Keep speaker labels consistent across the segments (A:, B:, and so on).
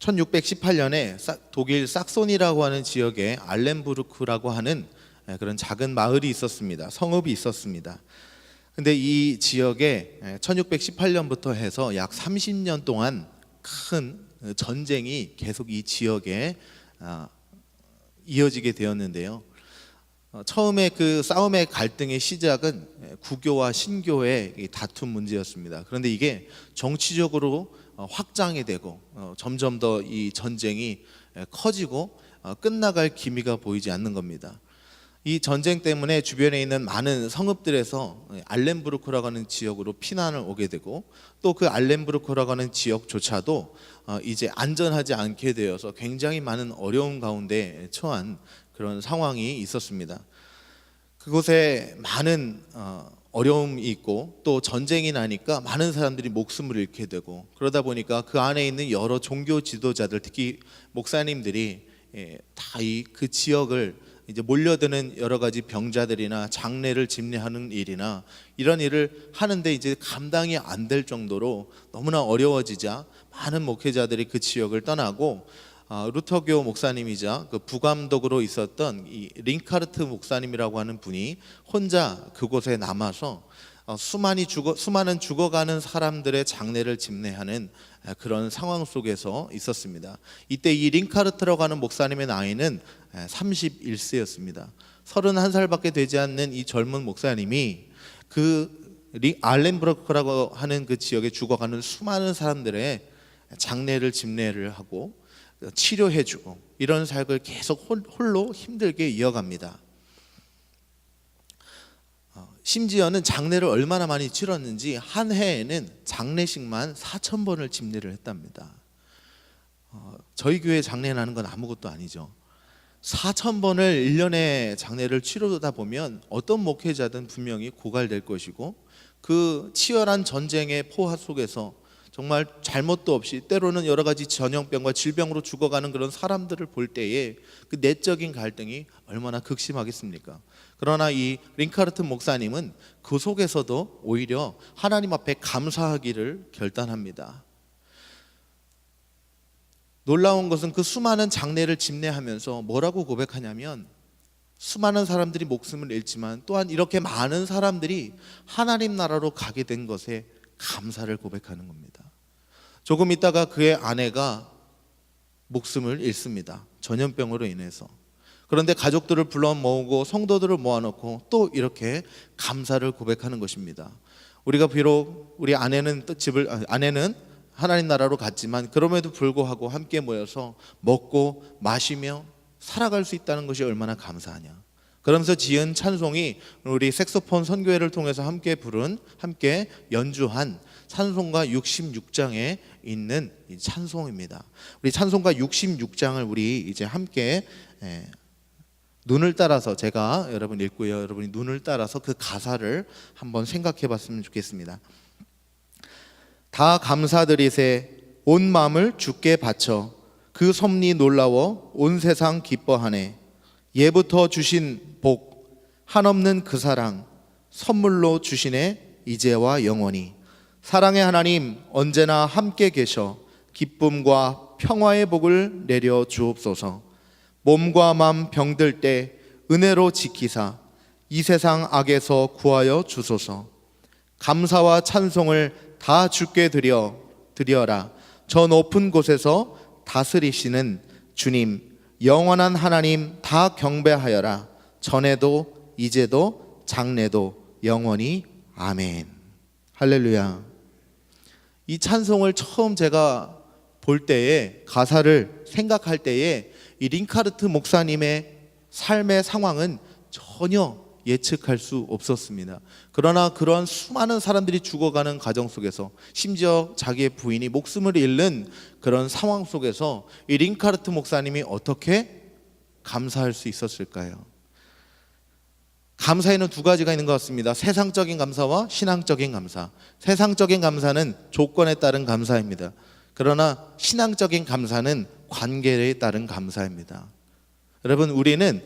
A: 1618년에 독일 삭소니라고 하는 지역에 알렌부르크라고 하는 그런 작은 마을이 있었습니다. 성읍이 있었습니다. 근데 이 지역에 1618년부터 해서 약 30년 동안 큰 전쟁이 계속 이 지역에 이어지게 되었는데요. 처음에 그 싸움의 갈등의 시작은 구교와 신교의 다툼 문제였습니다. 그런데 이게 정치적으로 확장이 되고 점점 더 이 전쟁이 커지고 끝나갈 기미가 보이지 않는 겁니다. 이 전쟁 때문에 주변에 있는 많은 성읍들에서 알렌부르크라고 하는 지역으로 피난을 오게 되고, 또 그 알렌부르크라고 하는 지역조차도 이제 안전하지 않게 되어서 굉장히 많은 어려움 가운데 처한 그런 상황이 있었습니다. 그곳에 많은 어려움이 있고, 또 전쟁이 나니까 많은 사람들이 목숨을 잃게 되고, 그러다 보니까 그 안에 있는 여러 종교 지도자들, 특히 목사님들이 다 그 지역을 이제 몰려드는 여러 가지 병자들이나 장례를 집례하는 일이나 이런 일을 하는데 이제 감당이 안 될 정도로 너무나 어려워지자 많은 목회자들이 그 지역을 떠나고, 루터교 목사님이자 그 부감독으로 있었던 이 링카르트 목사님이라고 하는 분이 혼자 그곳에 남아서 수많은 죽어가는 사람들의 장례를 집례하는 그런 상황 속에서 있었습니다. 이때 이 링카르트라고 하는 목사님의 나이는 31세였습니다. 31살밖에 되지 않는 이 젊은 목사님이 그 알렌부르크라고 하는 그 지역에 죽어가는 수많은 사람들의 장례를 집례를 하고 치료해주고, 이런 삶을 계속 홀로 힘들게 이어갑니다. 심지어는 장례를 얼마나 많이 치렀는지 한 해에는 장례식만 4,000번을 집례를 했답니다. 저희 교회 장례라는 건 아무것도 아니죠. 4,000번을 1년에 장례를 치르다 보면 어떤 목회자든 분명히 고갈될 것이고, 그 치열한 전쟁의 포화 속에서 정말 잘못도 없이 때로는 여러 가지 전염병과 질병으로 죽어가는 그런 사람들을 볼 때에 그 내적인 갈등이 얼마나 극심하겠습니까? 그러나 이 링카르트 목사님은 그 속에서도 오히려 하나님 앞에 감사하기를 결단합니다. 놀라운 것은 그 수많은 장례를 집례하면서 뭐라고 고백하냐면, 수많은 사람들이 목숨을 잃지만 또한 이렇게 많은 사람들이 하나님 나라로 가게 된 것에 감사를 고백하는 겁니다. 조금 있다가 그의 아내가 목숨을 잃습니다. 전염병으로 인해서. 그런데 가족들을 불러 모으고 성도들을 모아놓고 또 이렇게 감사를 고백하는 것입니다. 우리가 비록 우리 아내는 하나님 나라로 갔지만 그럼에도 불구하고 함께 모여서 먹고 마시며 살아갈 수 있다는 것이 얼마나 감사하냐. 그러면서 지은 찬송이 우리 색소폰 선교회를 통해서 함께 연주한 찬송가 66장에 있는 이 찬송입니다. 우리 찬송가 66장을 우리 이제 함께 눈을 따라서, 제가 여러분 읽고요, 여러분이 눈을 따라서 그 가사를 한번 생각해 봤으면 좋겠습니다. 다 감사드리세 온 마음을 주께 바쳐, 그 섭리 놀라워 온 세상 기뻐하네. 예부터 주신 복 한없는 그 사랑 선물로 주시네 이제와 영원히. 사랑의 하나님 언제나 함께 계셔 기쁨과 평화의 복을 내려 주옵소서. 몸과 마음 병들 때 은혜로 지키사 이 세상 악에서 구하여 주소서. 감사와 찬송을 다 주께 드려라. 저 높은 곳에서 다스리시는 주님, 영원한 하나님 다 경배하여라. 전에도 이제도 장래도 영원히 아멘. 할렐루야. 이 찬송을 처음 제가 볼 때에, 가사를 생각할 때에 이 링카르트 목사님의 삶의 상황은 전혀 예측할 수 없었습니다. 그러나 그런 수많은 사람들이 죽어가는 과정 속에서, 심지어 자기의 부인이 목숨을 잃는 그런 상황 속에서 이 링카르트 목사님이 어떻게 감사할 수 있었을까요? 감사에는 두 가지가 있는 것 같습니다. 세상적인 감사와 신앙적인 감사. 세상적인 감사는 조건에 따른 감사입니다. 그러나 신앙적인 감사는 관계에 따른 감사입니다. 여러분, 우리는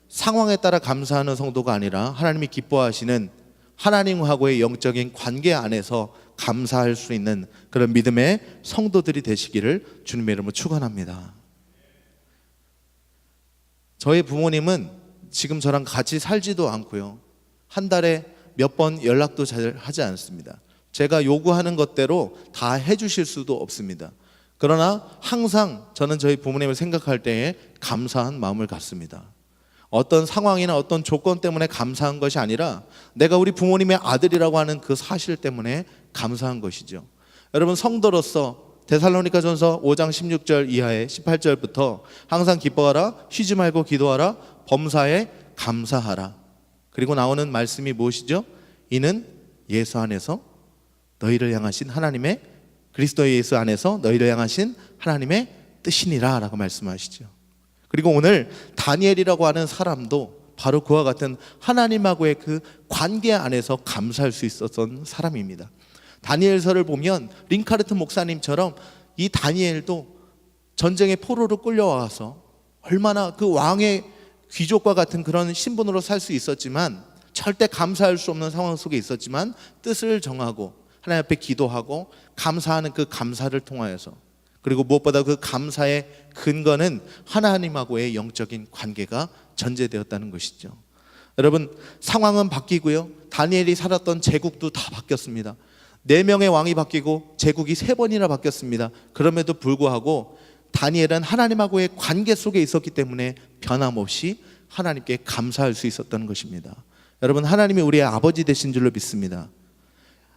A: 상황에 따라 감사하는 성도가 아니라 하나님이 기뻐하시는 하나님하고의 영적인 관계 안에서 감사할 수 있는 그런 믿음의 성도들이 되시기를 주님의 이름으로 축원합니다. 저희 부모님은 지금 저랑 같이 살지도 않고요, 한 달에 몇 번 연락도 잘 하지 않습니다. 제가 요구하는 것대로 다 해주실 수도 없습니다. 그러나 항상 저는 저희 부모님을 생각할 때에 감사한 마음을 갖습니다. 어떤 상황이나 어떤 조건 때문에 감사한 것이 아니라 내가 우리 부모님의 아들이라고 하는 그 사실 때문에 감사한 것이죠. 여러분, 성도로서 데살로니가전서 5장 16절 이하의 18절부터 항상 기뻐하라, 쉬지 말고 기도하라, 범사에 감사하라. 그리고 나오는 말씀이 무엇이죠? 이는 예수 안에서 너희를 향하신 하나님의, 그리스도 예수 안에서 너희를 향하신 하나님의 뜻이니라 라고 말씀하시죠. 그리고 오늘 다니엘이라고 하는 사람도 바로 그와 같은 하나님하고의 그 관계 안에서 감사할 수 있었던 사람입니다. 다니엘서를 보면 링카르트 목사님처럼 이 다니엘도 전쟁의 포로로 끌려와서 얼마나 그 왕의 귀족과 같은 그런 신분으로 살 수 있었지만 절대 감사할 수 없는 상황 속에 있었지만 뜻을 정하고 하나님 앞에 기도하고 감사하는 그 감사를 통하여서, 그리고 무엇보다 그 감사의 근거는 하나님하고의 영적인 관계가 전제되었다는 것이죠. 여러분, 상황은 바뀌고요, 다니엘이 살았던 제국도 다 바뀌었습니다. 4명의 왕이 바뀌고 제국이 3번이나 바뀌었습니다. 그럼에도 불구하고 다니엘은 하나님하고의 관계 속에 있었기 때문에 변함없이 하나님께 감사할 수 있었다는 것입니다. 여러분, 하나님이 우리의 아버지 되신 줄로 믿습니다.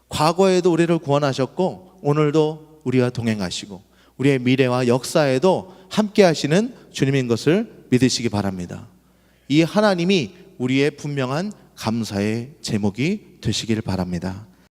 A: 과거에도 우리를 구원하셨고 오늘도 우리와 동행하시고 우리의 미래와 역사에도 함께 하시는 주님인 것을 믿으시기 바랍니다. 이 하나님이 우리의 분명한 감사의 제목이 되시길 바랍니다.